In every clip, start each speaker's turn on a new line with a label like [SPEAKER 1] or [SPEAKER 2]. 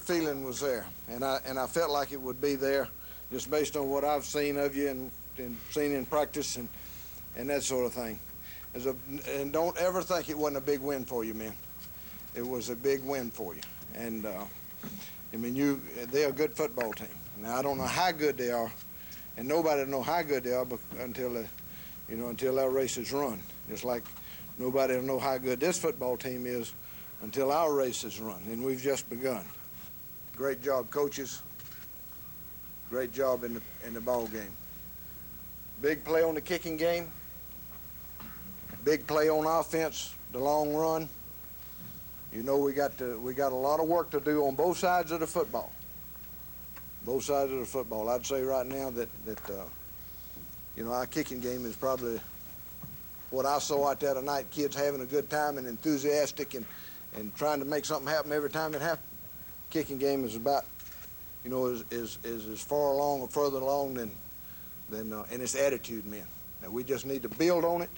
[SPEAKER 1] feeling was there, and I felt like it would be there, just based on what I've seen of you and seen in practice and that sort of thing. And don't ever think it wasn't a big win for you, men. It was a big win for you, and I mean, they're a good football team. Now I don't know how good they are, and nobody will know how good they are until our race is run. Just like nobody will know how good this football team is until our race is run, and we've just begun. Great job, coaches. Great job in the ball game. Big play on the kicking game. Big play on offense, the long run. You know, we got a lot of work to do on both sides of the football. Both sides of the football. I'd say right now that our kicking game is probably what I saw out there tonight. Kids having a good time and enthusiastic and trying to make something happen every time it happens. Kicking game is about, is as far along or further along than in its attitude, men. Now we just need to build on it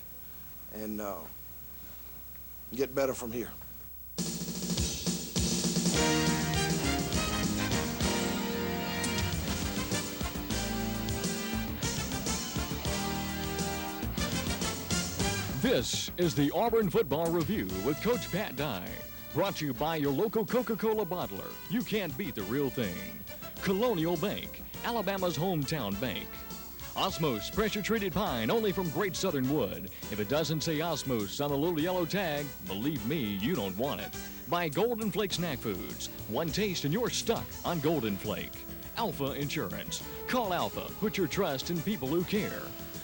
[SPEAKER 1] and get better from here.
[SPEAKER 2] This is the Auburn Football Review with Coach Pat Dye. Brought to you by your local Coca-Cola bottler. You can't beat the real thing. Colonial Bank, Alabama's hometown bank. Osmos pressure-treated pine, only from Great Southern Wood. If it doesn't say Osmos on the little yellow tag, believe me, you don't want it. By Golden Flake Snack Foods. One taste and you're stuck on Golden Flake. Alpha Insurance. Call Alpha. Put your trust in people who care.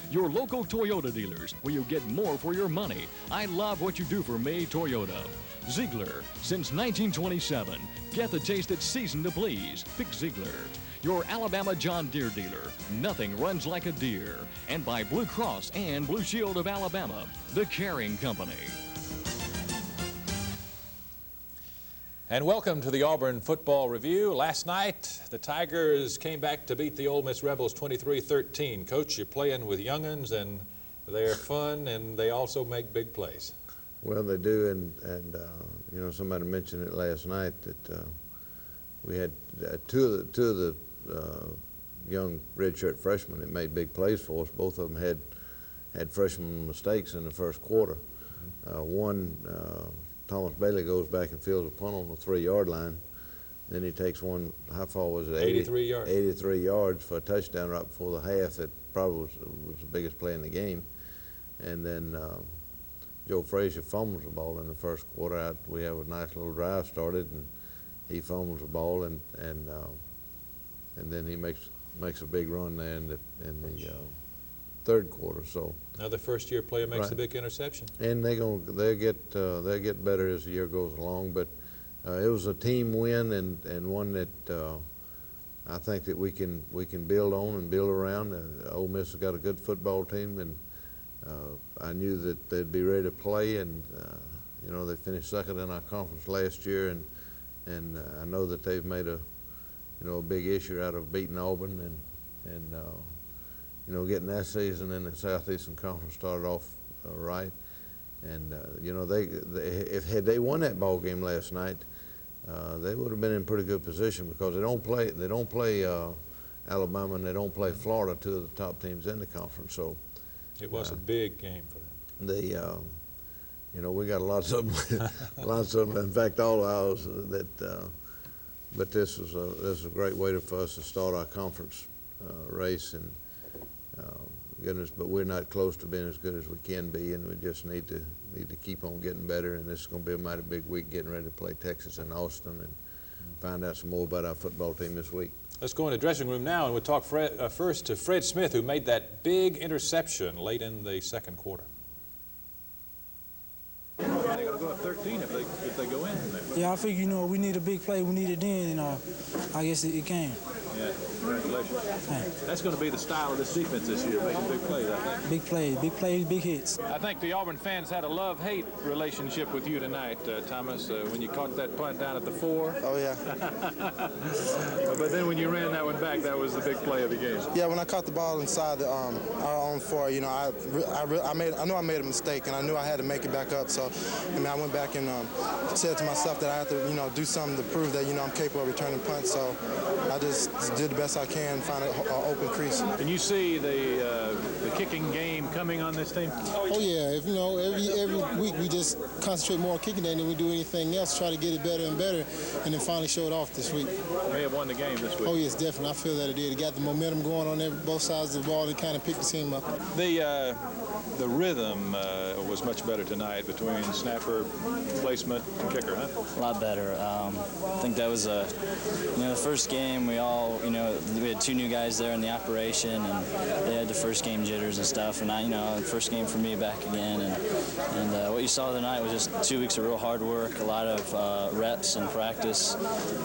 [SPEAKER 2] Your local Toyota dealers, where you get more for your money. I love what you do for me, Toyota. Ziegler, since 1927. Get the taste that's seasoned to please. Pick Ziegler. Your Alabama John Deere dealer. Nothing runs like a deer. And by Blue Cross and Blue Shield of Alabama, the Caring Company.
[SPEAKER 3] And welcome to the Auburn Football Review. Last night, the Tigers came back to beat the Ole Miss Rebels 23-13. Coach, you're playing with young'uns, and they're fun, and they also make big plays.
[SPEAKER 4] Well, they do, and somebody mentioned it last night that we had two of the young redshirt freshmen that made big plays for us. Both of them had freshman mistakes in the first quarter. Thomas Bailey goes back and fields a punt on the 3-yard line. Then he takes one, how far was it?
[SPEAKER 3] 83 yards.
[SPEAKER 4] 83 yards for a touchdown right before the half. It probably was the biggest play in the game. And then Joe Frazier fumbles the ball in the first quarter. We have a nice little drive started, and he fumbles the ball, and then he makes a big run there in the third quarter. So
[SPEAKER 3] another first-year player makes a big interception,
[SPEAKER 4] and they'll get better as the year goes along. But it was a team win, and one that I think that we can build on and build around. Ole Miss has got a good football team, and I knew that they'd be ready to play. And they finished second in our conference last year, and I know that they've made a big issue out of beating Auburn and getting that season in the Southeastern Conference started off right. And had they won that ball game last night, they would have been in pretty good position, because they don't play Alabama and they don't play Florida, two of the top teams in the conference. So
[SPEAKER 3] it was a big game for them.
[SPEAKER 4] We got lots of them, lots of them. In fact, all of ours. But this was a great way for us to start our conference race, and goodness, but we're not close to being as good as we can be, and we just need to keep on getting better. And this is going to be a mighty big week, getting ready to play Texas and Austin, and find out some more about our football team this week.
[SPEAKER 3] Let's go in the dressing room now, and we'll talk first to Fred Smith, who made that big interception late in the second quarter.
[SPEAKER 5] They're going to go up 13 if they go in.
[SPEAKER 6] Yeah, I figure, we need a big play. We need it then, and I guess it came.
[SPEAKER 5] Yeah, congratulations. Thanks. That's going to be the style of this defense this year, making big plays, I think.
[SPEAKER 6] Big plays, big hits.
[SPEAKER 5] I think the Auburn fans had a love-hate relationship with you tonight, Thomas, when you caught that punt down at the 4.
[SPEAKER 7] Oh, yeah.
[SPEAKER 5] But then when you ran that one back, that was the big play of the game.
[SPEAKER 7] Yeah, when I caught the ball inside our own 4, you know, I knew I made a mistake, and I knew I had to make it back up. So, I mean, I went back and said to myself that I had to, you know, do something to prove that, you know, I'm capable of returning punts. So I just did the best I can, find an open crease.
[SPEAKER 5] Can you see the kicking game coming on this team?
[SPEAKER 8] Oh yeah, if you know, every week we just concentrate more on kicking than we do anything else, try to get it better and better, and then finally show it off this week.
[SPEAKER 5] May have won the game this week.
[SPEAKER 8] Oh yes, definitely. I feel that it did. It got the momentum going on both sides of the ball and kind of picked the team up.
[SPEAKER 5] The rhythm was much better tonight between snapper, placement, and kicker, huh?
[SPEAKER 9] A lot better. I think that was the first game. We all, we had 2 new guys there in the operation, and they had the first game jitters and stuff. And the first game for me back again. And what you saw tonight was just 2 weeks of real hard work, a lot of reps and practice,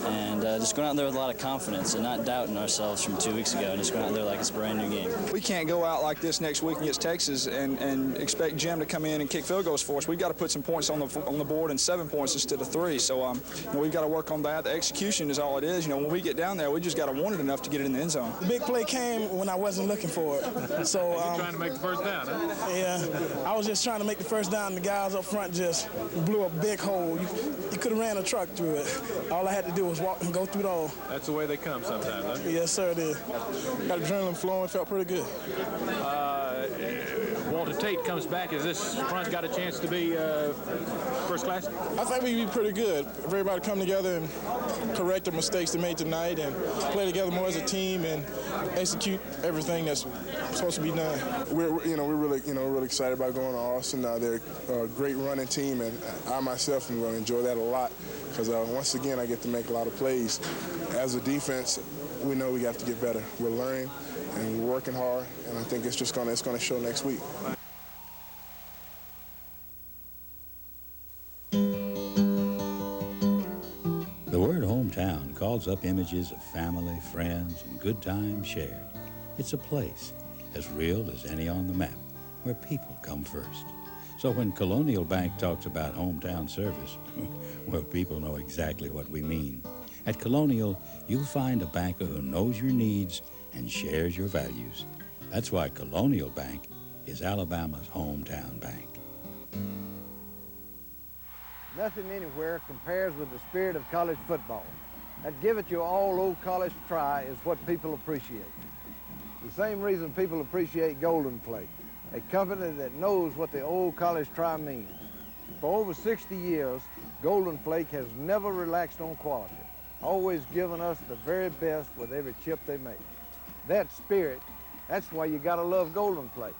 [SPEAKER 9] and just going out there with a lot of confidence and not doubting ourselves from 2 weeks ago, and just going out there like it's a brand new game.
[SPEAKER 10] We can't go out like this next week against Texas and expect Jim to come in and kick field goals for us. We've got to put some points on the board, and 7 points instead of 3. So we've got to work on that. The execution is all it is. When we get down there, we just got to want it enough to get it in the end zone.
[SPEAKER 6] The big play came when I wasn't looking for it. So
[SPEAKER 5] You're trying to make the first down, huh?
[SPEAKER 6] yeah, I was just trying to make the first down. The guys up front just blew a big hole. You could have ran a truck through it. All I had to do was walk and go through the hole.
[SPEAKER 5] That's the way they come sometimes, huh?
[SPEAKER 6] Yes, sir, it is.
[SPEAKER 8] Got adrenaline flowing, felt pretty good.
[SPEAKER 5] Walter Tate comes back. Has this front got a chance to be first class?
[SPEAKER 8] I think we can be pretty good. If everybody come together and correct the mistakes they made tonight and play together more as a team and execute everything that's supposed to be done.
[SPEAKER 11] We're really excited about going to Austin. They're a great running team, and I myself am going to enjoy that a lot because once again I get to make a lot of plays. As a defense, we know we have to get better. We're learning and we're working hard, and I think it's going to show next week.
[SPEAKER 12] The word hometown calls up images of family, friends, and good times shared. It's a place as real as any on the map where people come first. So when Colonial Bank talks about hometown service, well, people know exactly what we mean. At Colonial, you'll find a banker who knows your needs and shares your values. That's why Colonial Bank is Alabama's hometown bank.
[SPEAKER 1] Nothing anywhere compares with the spirit of college football. That give it your all old college try is what people appreciate. The same reason people appreciate Golden Flake, a company that knows what the old college try means. For over 60 years, Golden Flake has never relaxed on quality, always given us the very best with every chip they make. That spirit, that's why you gotta love Golden Flake.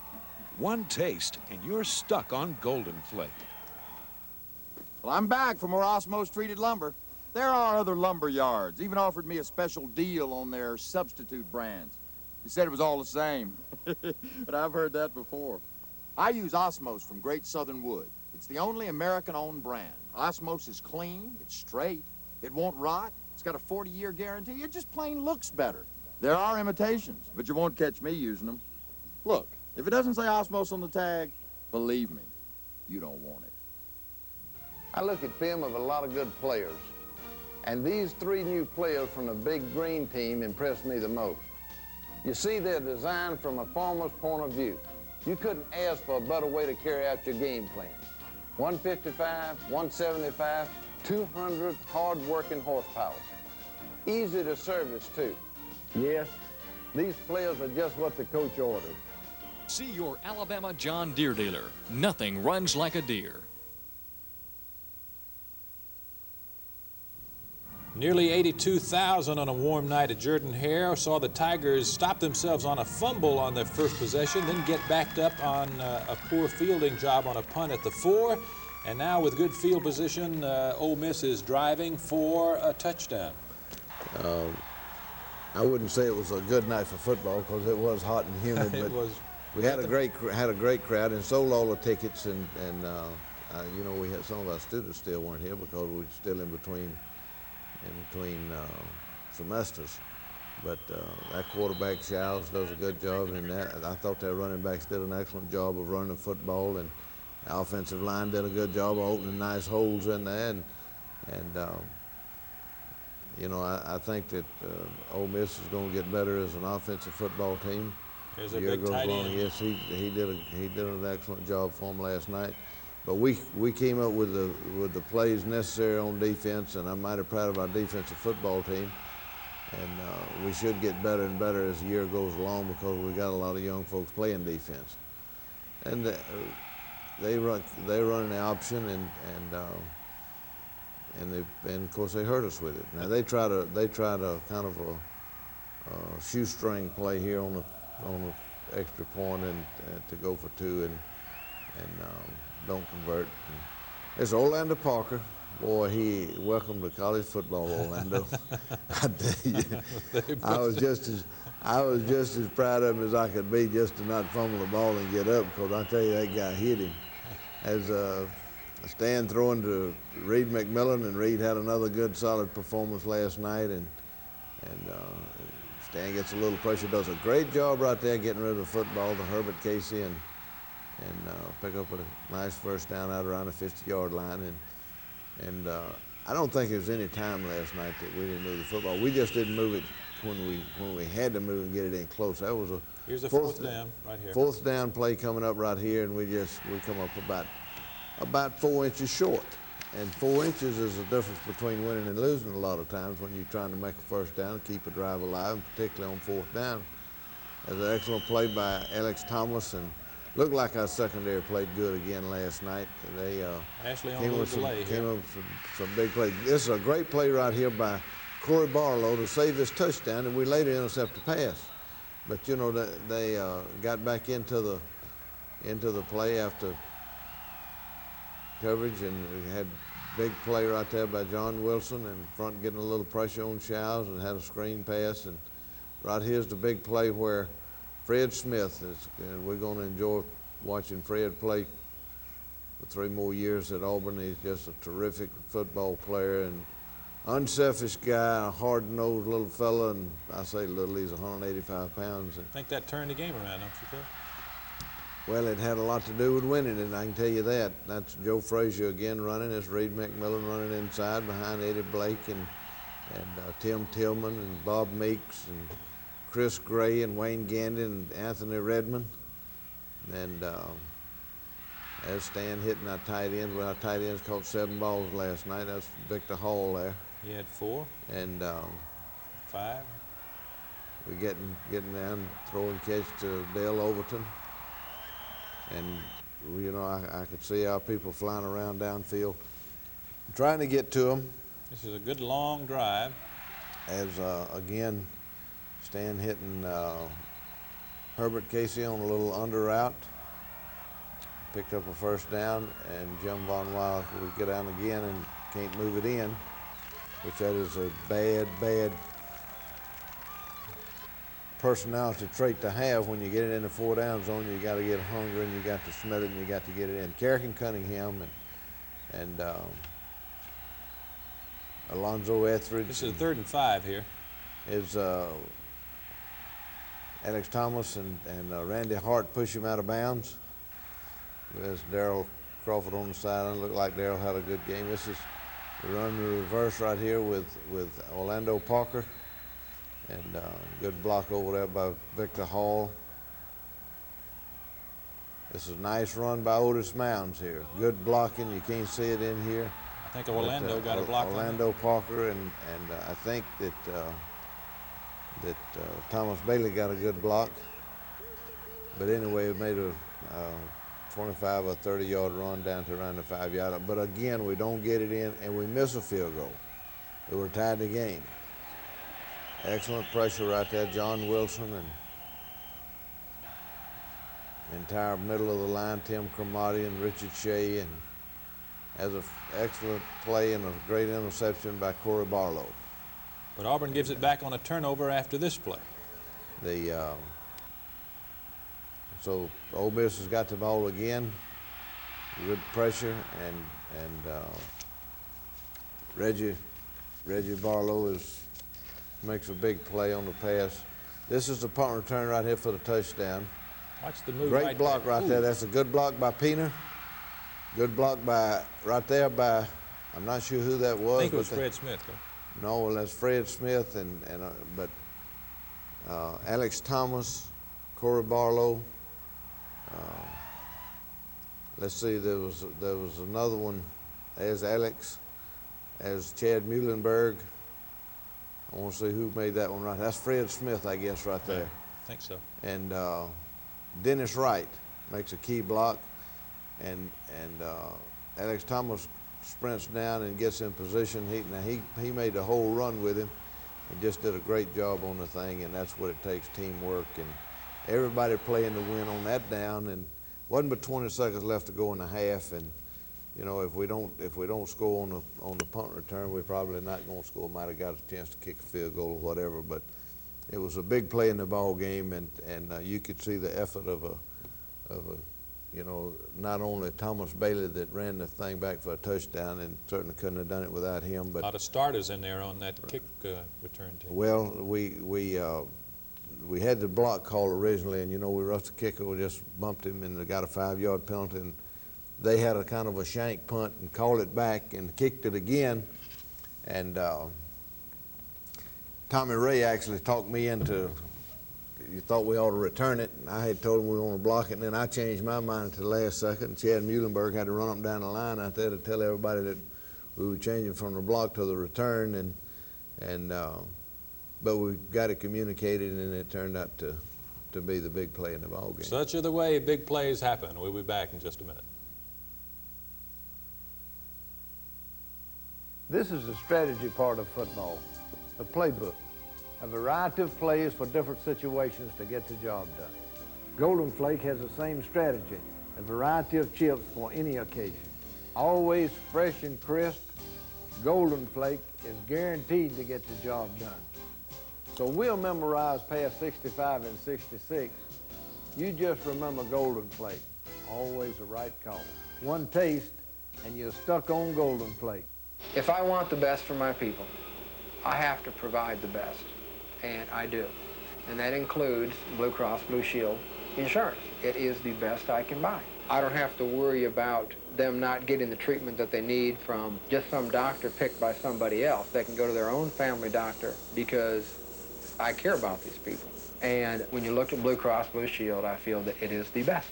[SPEAKER 13] One taste and you're stuck on Golden Flake.
[SPEAKER 14] Well, I'm back from Osmos Treated Lumber. There are other lumber yards, even offered me a special deal on their substitute brands. They said it was all the same, but I've heard that before. I use Osmos from Great Southern Wood. It's the only American-owned brand. Osmos is clean, it's straight, it won't rot, it's got a 40-year guarantee, it just plain looks better. There are imitations, but you won't catch me using them. Look, if it doesn't say Osmos on the tag, believe me, you don't want it.
[SPEAKER 1] I look at film of a lot of good players, and these 3 new players from the Big Green team impressed me the most. You see, they're designed from a farmer's point of view. You couldn't ask for a better way to carry out your game plan. 155, 175, 200 hard-working horsepower. Easy to service, too. Yes, these players are just what the coach ordered.
[SPEAKER 2] See your Alabama John Deere dealer. Nothing runs like a deer.
[SPEAKER 3] Nearly 82,000 on a warm night at Jordan-Hare saw the Tigers stop themselves on a fumble on their first possession, then get backed up on a poor fielding job on a punt at the 4. And now with good field position, Ole Miss is driving for a touchdown.
[SPEAKER 4] I wouldn't say it was a good night for football because it was hot and humid, but we had a great crowd and sold all the tickets, and we had some of our students still weren't here because we were still in between semesters. But that quarterback, Showers, does a good job, and I thought their running backs did an excellent job of running the football, and the offensive line did a good job of opening nice holes in there, and you know, I think that Ole Miss is going to get better as an offensive football team.
[SPEAKER 3] There's a big tight end.
[SPEAKER 4] Yes, he did an excellent job for him last night. But we came up with the plays necessary on defense, and I'm mighty proud of our defensive football team. And we should get better and better as the year goes along because we got a lot of young folks playing defense. And they're running the option, and of course they hurt us with it. Now they try to kind of a shoestring play here on the extra point and to go for two and don't convert. It's Orlando Parker. Boy, welcome to college football, Orlando. I tell you, I was just as proud of him as I could be just to not fumble the ball and get up, because I tell you, that guy hit him. As Stan throwing to Reed McMillan, and Reed had another good, solid performance last night, and Stan gets a little pressure, does a great job right there getting rid of the football to Herbert Casey, and pick up a nice first down out around the 50-yard line. And I don't think there was any time last night that we didn't move the football. We just didn't move it when we had to move and get it in close. That was
[SPEAKER 3] here's a fourth down right here.
[SPEAKER 4] Fourth down play coming up right here, and we come up about 4 inches short. And 4 inches is the difference between winning and losing a lot of times when you're trying to make a first down and keep a drive alive, particularly on fourth down. There's an excellent play by Alex Thomas, and looked like our secondary played good again last night. They
[SPEAKER 3] Ashley on a little delay here.
[SPEAKER 4] Came up with some big plays. This is a great play right here by Corey Barlow to save his touchdown, and we later intercept the pass. But you know, they got back into the play after coverage, and we had big play right there by John Wilson, and front getting a little pressure on Showers, and had a screen pass. And right here's the big play where Fred Smith and we're going to enjoy watching Fred play for 3 more years at Auburn. He's just a terrific football player and unselfish guy, a hard-nosed little fella, and I say little, he's 185 pounds.
[SPEAKER 3] I think that turned the game around, don't you think?
[SPEAKER 4] Well, it had a lot to do with winning, and I can tell you that. That's Joe Frazier again running. It's Reed McMillan running inside behind Eddie Blake and Tim Tillman and Bob Meeks and Chris Gray and Wayne Gandy and Anthony Redmond. And as Stan hitting our tight ends, our tight ends caught 7 balls last night. That's Victor Hall there.
[SPEAKER 3] He had 4.
[SPEAKER 4] And
[SPEAKER 3] 5.
[SPEAKER 4] We're getting down, throwing catch to Dale Overton. And, you know, I could see our people flying around downfield, trying to get to them.
[SPEAKER 3] This is a good long drive.
[SPEAKER 4] As, again, Stan hitting Herbert Casey on a little under route. Picked up a first down, and Jim Von Weil would get down again and can't move it in, which that is a bad personality trait to have when you get it in the 4 down zone. You got to get hungry, and you got to smell it, and you got to get it in. Carrick Cunningham and Alonzo Etheridge.
[SPEAKER 3] This is 3rd and 5 here.
[SPEAKER 4] Is Alex Thomas and Randy Hart push him out of bounds. There's Darrell Crawford on the sideline. Looked like Darrell had a good game. This is the run in reverse right here with Orlando Parker. And good block over there by Victor Hall. This is a nice run by Otis Mounds here. Good blocking. You can't see it in here.
[SPEAKER 3] I think Orlando got a block.
[SPEAKER 4] Orlando Parker and I think that Thomas Bailey got a good block. But anyway, it made a 25 or 30-yard run down to around the 5-yard. But again, we don't get it in, and we miss a field goal. We were tied the game. Excellent pressure right there, John Wilson, and entire middle of the line, Tim Cromartie and Richard Shea, and has an excellent play and a great interception by Corey Barlow.
[SPEAKER 3] But Auburn gives it back on a turnover after this play.
[SPEAKER 4] So Ole Miss has got the ball again. Good pressure, and Reggie Barlow is makes a big play on the pass. This is the punt return right here for the touchdown.
[SPEAKER 3] Watch the move.
[SPEAKER 4] Great block right there. That's a good block by Pena. Good block by right there by, I'm not sure who that was.
[SPEAKER 3] I think it was Fred Smith.
[SPEAKER 4] No, well, that's Fred Smith, but Alex Thomas, Corey Barlow. Let's see, there was another one as Alex, as Chad Muhlenberg. I want to see who made that one right. That's Fred Smith, I guess, right there.
[SPEAKER 3] I think so.
[SPEAKER 4] And Dennis Wright makes a key block, and Alex Thomas sprints down and gets in position. He made the whole run with him and just did a great job on the thing, and that's what it takes, teamwork, and everybody playing to win on that down. And wasn't but 20 seconds left to go in the half, and you know, if we don't score on the punt return, we're probably not going to score. Might have got a chance to kick a field goal or whatever, but it was a big play in the ball game, and you could see the effort of a you know, not only Thomas Bailey that ran the thing back for a touchdown, and certainly couldn't have done it without him. But
[SPEAKER 3] a lot of starters in there on that kick return team.
[SPEAKER 4] Well, we had the block call originally, and you know, we rushed the kicker, we just bumped him, and they got a 5-yard penalty. And they had a kind of a shank punt and called it back and kicked it again. And Tommy Ray actually talked me into, you thought we ought to return it. And I had told him we want to block it, and then I changed my mind at the last second. And Chad Muhlenberg had to run up and down the line out there to tell everybody that we were changing from the block to the return. But we got it communicated, and it turned out to be the big play in the ball game.
[SPEAKER 3] Such are the way big plays happen. We'll be back in just a minute.
[SPEAKER 15] This is the strategy part of football, the playbook. A variety of plays for different situations to get the job done. Golden Flake has the same strategy, a variety of chips for any occasion. Always fresh and crisp, Golden Flake is guaranteed to get the job done. So we'll memorize past 65 and 66. You just remember Golden Flake, always the right call. One taste and you're stuck on Golden Flake.
[SPEAKER 16] If I want the best for my people, I have to provide the best, and I do. And that includes Blue Cross Blue Shield insurance. It is the best I can buy. I don't have to worry about them not getting the treatment that they need from just some doctor picked by somebody else. They can go to their own family doctor because I care about these people. And when you look at Blue Cross Blue Shield, I feel that it is the best,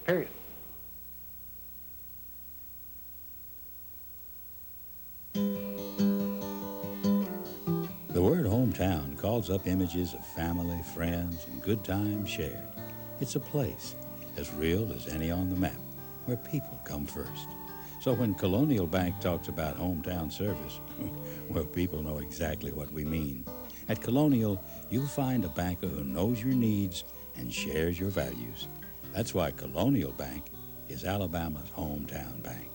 [SPEAKER 16] period.
[SPEAKER 12] The word hometown calls up images of family, friends, and good times shared. It's a place as real as any on the map where people come first. So when Colonial Bank talks about hometown service, well, people know exactly what we mean. At Colonial, you'll find a banker who knows your needs and shares your values. That's why Colonial Bank is Alabama's hometown bank.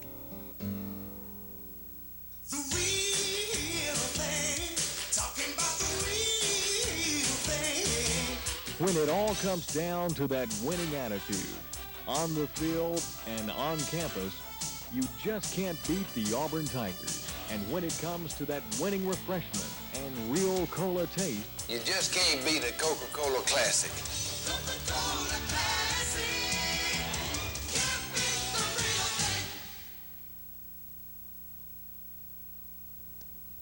[SPEAKER 2] When it all comes down to that winning attitude, on the field and on campus, you just can't beat the Auburn Tigers. And when it comes to that winning refreshment and real cola taste,
[SPEAKER 17] you just can't beat a Coca-Cola Classic. Coca-Cola Classic.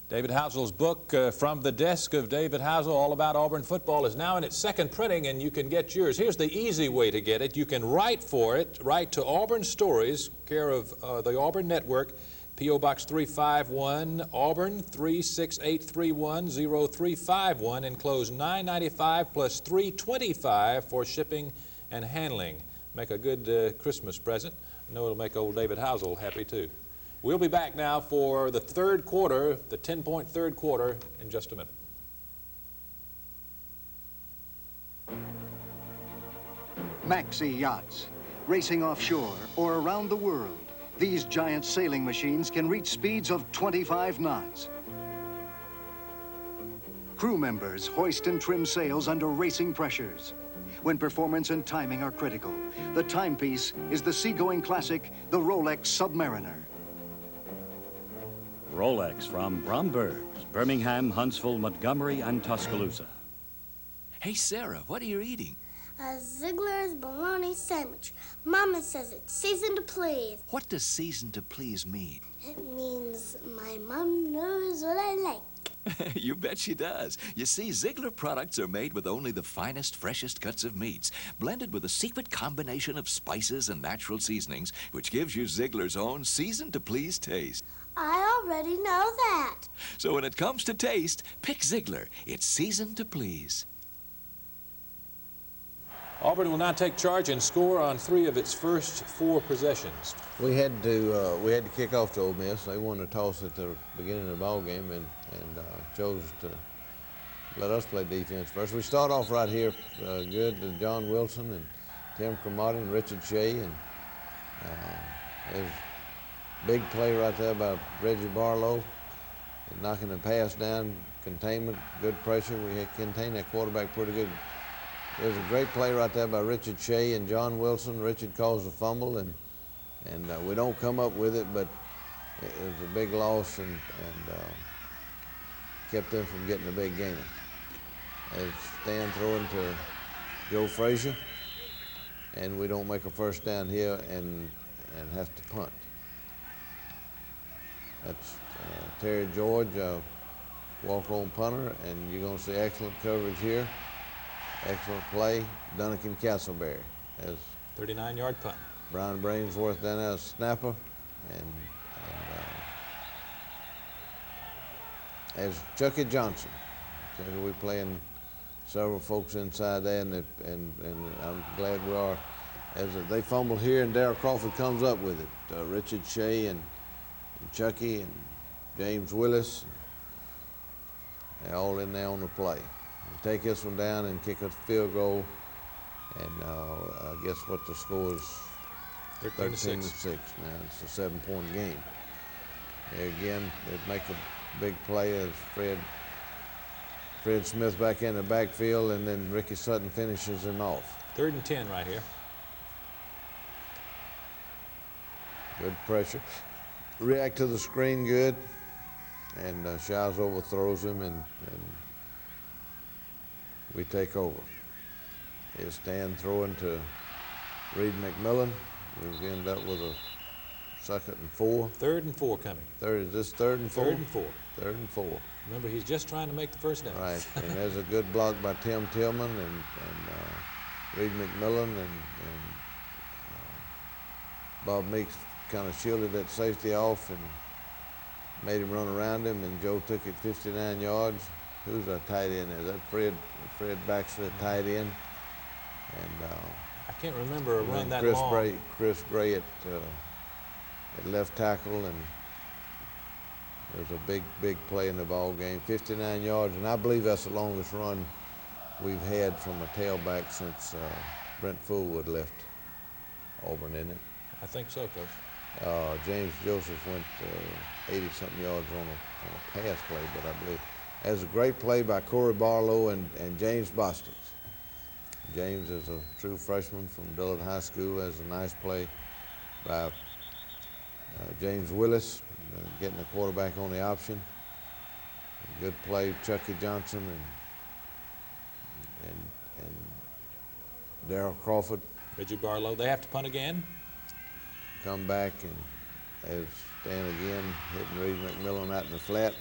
[SPEAKER 3] David Housel's book, From the Desk of David Housel, all about Auburn football, is now in its second printing, and you can get yours. Here's the easy way to get it. You can write for it. Write to Auburn Stories, care of the Auburn Network, P.O. Box 351, Auburn 36831-0351, enclosed $9.95 plus $3.25 for shipping and handling. Make a good Christmas present. I know it'll make old David Housel happy too. We'll be back now for the third quarter, the 10-point third quarter, in just a minute.
[SPEAKER 18] Maxi yachts, racing offshore or around the world. These giant sailing machines can reach speeds of 25 knots. Crew members hoist and trim sails under racing pressures. When performance and timing are critical, the timepiece is the seagoing classic, the Rolex Submariner.
[SPEAKER 19] Rolex from Bromberg's Birmingham, Huntsville, Montgomery, and Tuscaloosa.
[SPEAKER 20] Hey, Sarah, what are you eating?
[SPEAKER 21] A Ziegler's bologna sandwich. Mama says it's seasoned to please.
[SPEAKER 20] What does season to please mean?
[SPEAKER 21] It means my mom knows what I like.
[SPEAKER 20] You bet she does. You see, Ziegler products are made with only the finest, freshest cuts of meats, blended with a secret combination of spices and natural seasonings, which gives you Ziegler's own seasoned-to-please taste.
[SPEAKER 21] I already know that.
[SPEAKER 20] So when it comes to taste, pick Ziegler. It's seasoned to please.
[SPEAKER 3] Auburn will now take charge and score on 3 of its first 4 possessions.
[SPEAKER 4] We had to kick off to Ole Miss. They won the toss at the beginning of the ball game and chose to let us play defense first. We start off right here good to John Wilson and Tim Cromartie and Richard Shea, and there's a big play right there by Reggie Barlow, knocking the pass down, containment, good pressure. We had contained that quarterback pretty good. There's a great play right there by Richard Shea and John Wilson. Richard caused a fumble, and we don't come up with it, but it was a big loss and kept them from getting a big gain. As Stan throwing to Joe Frazier, and we don't make a first down here and have to punt. That's Terry George, walk-on punter, and you're going to see excellent coverage here. Excellent play, Duncan Castleberry. As
[SPEAKER 3] 39-yard punt.
[SPEAKER 4] Brian Brainsworth down there, snapper, and as Chucky Johnson. We're playing several folks inside there, and I'm glad we are. As they fumble here, and Darryl Crawford comes up with it. Richard Shea and Chucky and James Willis, they're all in there on the play. Take this one down and kick a field goal, and I guess what the score is 13-6. Now it's a 7-point game. There again, they'd make a big play as Fred Smith back in the backfield, and then Ricky Sutton finishes him off.
[SPEAKER 3] 3rd and 10 right here.
[SPEAKER 4] Good pressure. React to the screen good, and Shiles overthrows him, and we take over. Here's Stan throwing to Reed McMillan. We've ended up with a 2nd and 4.
[SPEAKER 3] 3rd and 4 coming.
[SPEAKER 4] Is this 3rd and 4?
[SPEAKER 3] 3rd and 4.
[SPEAKER 4] 3rd and 4.
[SPEAKER 3] Remember, he's just trying to make the first down.
[SPEAKER 4] Right, and there's a good block by Tim Tillman and Reed McMillan, and Bob Meeks kind of shielded that safety off and made him run around him, and Joe took it 59 yards. Who's our tight end? Is that Fred Baxter, tight end? And
[SPEAKER 3] I can't remember a run that
[SPEAKER 4] Chris
[SPEAKER 3] long.
[SPEAKER 4] Chris Gray at left tackle, and there's a big play in the ball game. 59 yards, and I believe that's the longest run we've had from a tailback since Brent Fullwood left Auburn, isn't it?
[SPEAKER 3] I think so, Coach.
[SPEAKER 4] James Joseph went 80-something yards on a pass play, but I believe. There's a great play by Corey Barlow and James Bostix. James is a true freshman from Dillard High School. Has a nice play by James Willis, getting the quarterback on the option. A good play, Chucky Johnson and Darryl Crawford.
[SPEAKER 3] Reggie Barlow. They have to punt again.
[SPEAKER 4] Come back, and as Stan again hitting Reed McMillan out in the flat.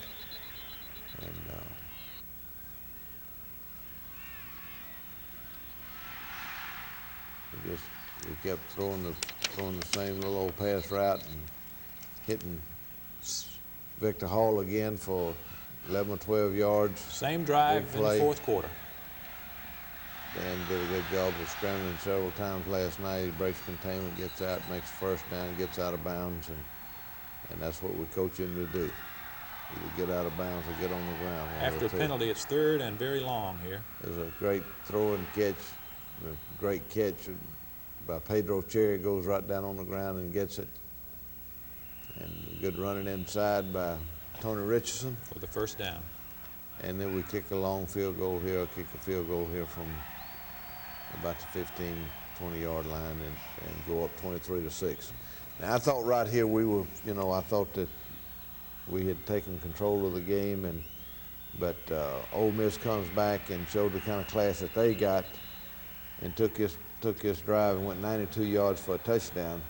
[SPEAKER 4] And we kept throwing the same little old pass route and hitting Victor Hall again for 11 or 12 yards.
[SPEAKER 3] Same drive in the 4th quarter.
[SPEAKER 4] Dan did a good job of scrambling several times last night. He breaks containment, gets out, makes first down, gets out of bounds, and that's what we coach him to do. Either get out of bounds or get on the ground.
[SPEAKER 3] After a penalty, it's 3rd and very long here.
[SPEAKER 4] There's a great throw and catch, a great catch by Pedro Cherry, goes right down on the ground and gets it. And good running inside by Tony Richardson.
[SPEAKER 3] For the first down.
[SPEAKER 4] And then we kick a long field goal here, kick a field goal here from about the 15, 20-yard line and go up 23-6. Now, I thought right here we were, I thought that we had taken control of the game, and But Ole Miss comes back and showed the kind of class that they got, and took this drive and went 92 yards for a touchdown,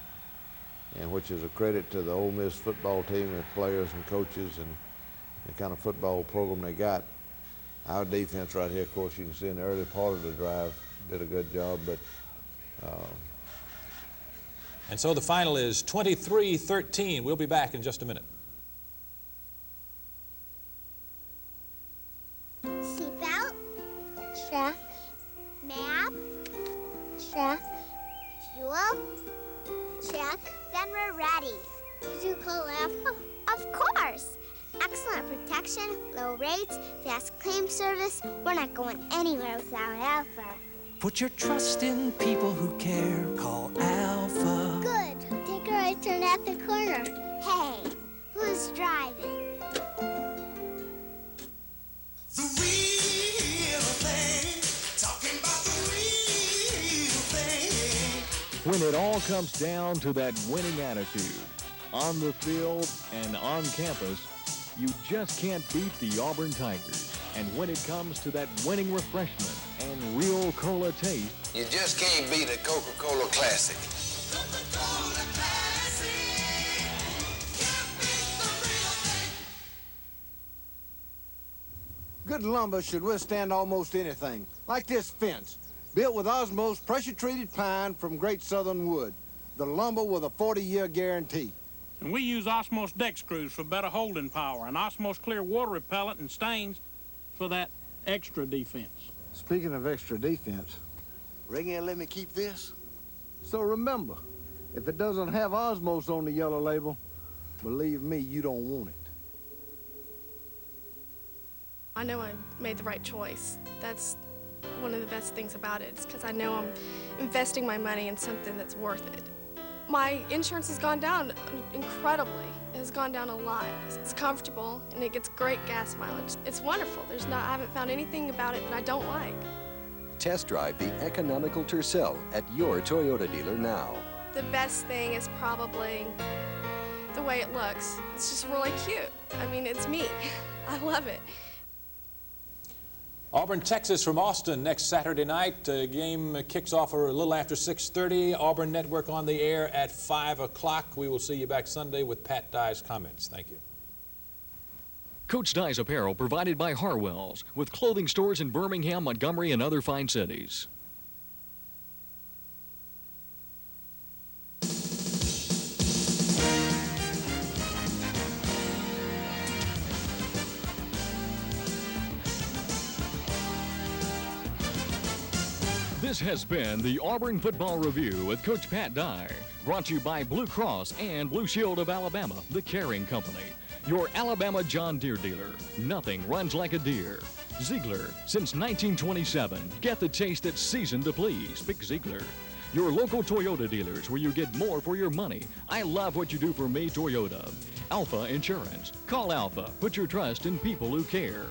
[SPEAKER 4] and which is a credit to the Ole Miss football team and players and coaches and the kind of football program they got. Our defense right here, of course, you can see in the early part of the drive, did a good job, but
[SPEAKER 3] and so the final is 23-13. We'll be back in just a minute.
[SPEAKER 21] Seatbelt. Check. Map. Check. Fuel. Check. Then we're ready. Did you call Alpha? Of course. Excellent protection, low rates, fast claim service. We're not going anywhere without Alpha.
[SPEAKER 7] Put your trust in people who care. Call Alpha.
[SPEAKER 21] Good. Take a right turn at the corner. Hey, who's driving?
[SPEAKER 17] The real thing, talking about the real thing.
[SPEAKER 2] When it all comes down to that winning attitude, on the field and on campus, you just can't beat the Auburn Tigers. And when it comes to that winning refreshment and real cola taste,
[SPEAKER 17] You just can't beat a Coca-Cola Classic.
[SPEAKER 1] Good lumber should withstand almost anything, like this fence, built with Osmos pressure-treated pine from Great Southern Wood. The lumber with a 40-year guarantee.
[SPEAKER 22] And we use Osmos deck screws for better holding power, and Osmos clear water repellent and stains for that extra defense.
[SPEAKER 15] Speaking of extra defense,
[SPEAKER 1] Ring in, let me keep this.
[SPEAKER 15] so remember, if it doesn't have Osmos on the yellow label, believe me, you don't want it.
[SPEAKER 23] I know I made the right choice. That's one of the best things about it, is because I know I'm investing my money in something that's worth it. My insurance has gone down incredibly. It has gone down a lot. It's comfortable and it gets great gas mileage. It's wonderful. I haven't found anything about it that I don't like.
[SPEAKER 24] Test drive the economical Tercel at your Toyota dealer now.
[SPEAKER 23] The best thing is probably the way it looks. It's just really cute. I mean, it's me. I love it.
[SPEAKER 3] Auburn, Texas from Austin next Saturday night. Game kicks off a little after 6:30. Auburn Network on the air at 5 o'clock. We will see you back Sunday with Pat Dye's comments. Thank you.
[SPEAKER 2] Coach Dye's Apparel provided by Harwell's, with clothing stores in Birmingham, Montgomery, and other fine cities. This has been the Auburn Football Review with Coach Pat Dye, brought to you by Blue Cross and Blue Shield of Alabama, the Caring Company, your Alabama John Deere dealer. Nothing runs like a deer. Ziegler, since 1927. Get the taste that's seasoned to please. Pick Ziegler. Your local Toyota dealers, where you get more for your money. I love what you do for me, Toyota. Alpha Insurance. Call Alpha. Put your trust in people who care.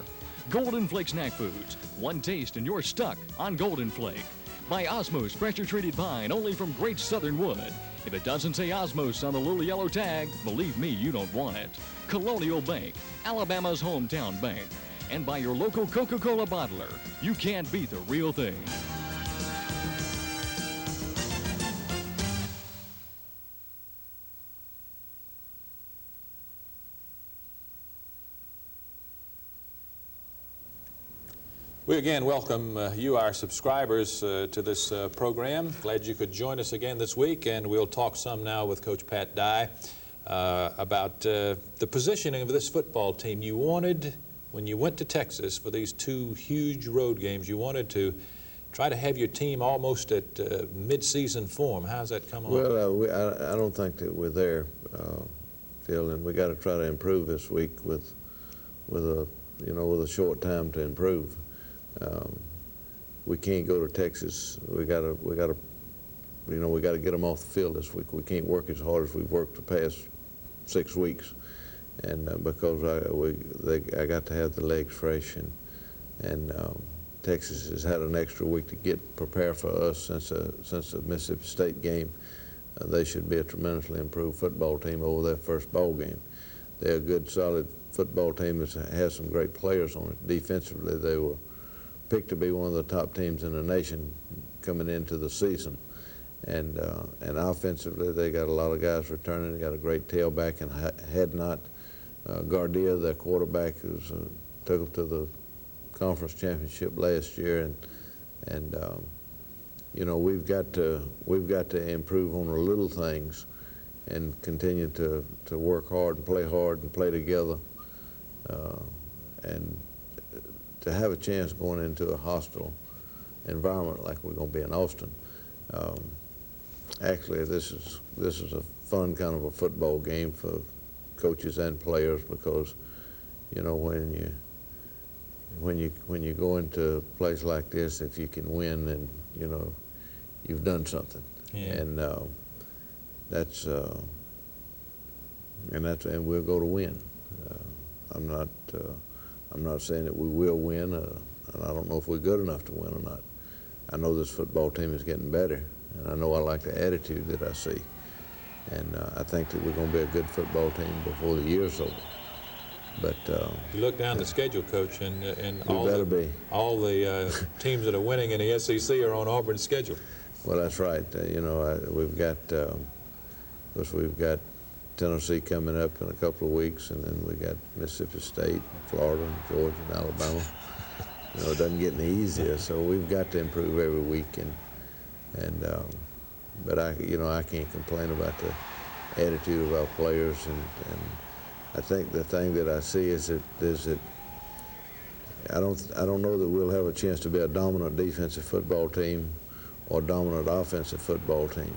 [SPEAKER 2] Golden Flake Snack Foods. One taste and you're stuck on Golden Flake. By Osmos pressure-treated pine, only from Great Southern Wood. If it doesn't say Osmos on the little yellow tag, believe me, you don't want it. Colonial Bank, Alabama's hometown bank. And by your local Coca-Cola bottler. You can't beat the real thing.
[SPEAKER 3] We again welcome you, our subscribers, to this program. Glad you could join us again this week, and we'll talk some now with Coach Pat Dye about the positioning of this football team. You wanted, when you went to Texas for these two huge road games, you wanted to try to have your team almost at mid-season form. How's that come on?
[SPEAKER 4] Well, I don't think that we're there, Phil, and we got to try to improve this week with a short time to improve. We can't go to Texas. We got to get them off the field this week. We can't work as hard as we've worked the past 6 weeks, and because I got to have the legs fresh, and Texas has had an extra week to get prepared for us since the Mississippi State game. They should be a tremendously improved football team over their first bowl game. They're a good, solid football team that has some great players on it. Defensively, they were picked to be one of the top teams in the nation coming into the season. And offensively, they got a lot of guys returning. They got a great tailback, and had not Gardia, their quarterback, who's took them to the conference championship last year, and you know, we've got to improve on the little things and continue to work hard and play together, and to have a chance going into a hostile environment like we're going to be in Austin. Actually, this is a fun kind of a football game for coaches and players, because you know, when you go into a place like this, if you can win, then you know you've done something.
[SPEAKER 3] Yeah.
[SPEAKER 4] And we'll go to win. I'm not saying that we will win, and I don't know if we're good enough to win or not. I know this football team is getting better, and I know I like the attitude that I see. And I think that we're going to be a good football team before the year's over. But
[SPEAKER 3] you look down the schedule, Coach, and all the teams that are winning in the SEC are on Auburn's schedule.
[SPEAKER 4] Well, that's right. You know, we've got Tennessee coming up in a couple of weeks, and then we got Mississippi State, Florida, and Georgia, and Alabama. You know, it doesn't get any easier, so we've got to improve every week. But I can't complain about the attitude of our players, and I think the thing that I see is that I don't know that we'll have a chance to be a dominant defensive football team or dominant offensive football team.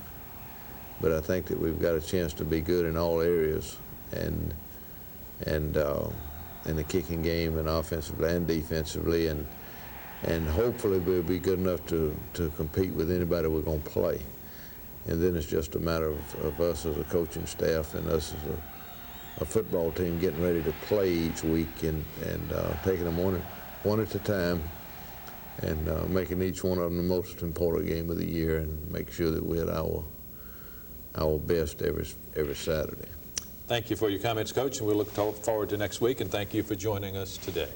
[SPEAKER 4] But I think that we've got a chance to be good in all areas, and in the kicking game, and offensively and defensively, and hopefully we'll be good enough to compete with anybody we're going to play. And then it's just a matter of us as a coaching staff and us as a football team getting ready to play each week, and taking them one at a time, and making each one of them the most important game of the year, and make sure that we're at our best every Saturday.
[SPEAKER 3] Thank you for your comments, Coach, and we'll look forward to next week, and thank you for joining us today.